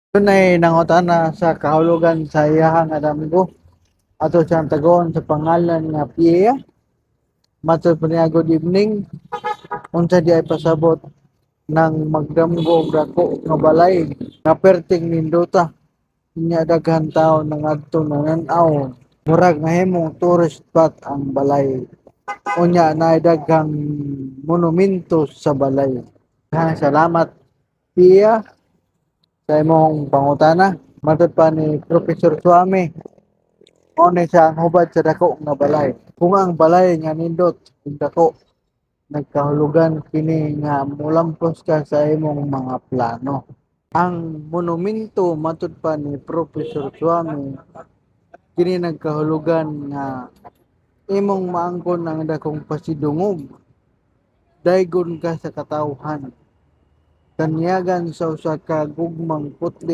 Dunay nangutana sa kahulugan sa iyahang adamgo ato siyang tagon sa pangalan nga Pia. Matud pa niya good evening. Unsa di ay pasabot ng magdamgo og dako nga balay nga perting nindota. Nya daghan tawo nangadto nanan-aw. Murag mahimong tourist spot ang balay. Unya na daghang monumento sa balay. Salamat Pia sa imong pangutana. Matud pa ni Professor Suame. Mao ni siya ang hubad sa dako nga balay. Kung ang balay nga nindot ug dako nagkahulugan kini nga molampos ka sa imong mga plano. Ang monumento matud pa ni Professor Suami kini nagkahulugan nga imong maangkon ang dakong pasidungog. Daygon ka sa katawhan. Kanyagan sa usa ka gugmang putli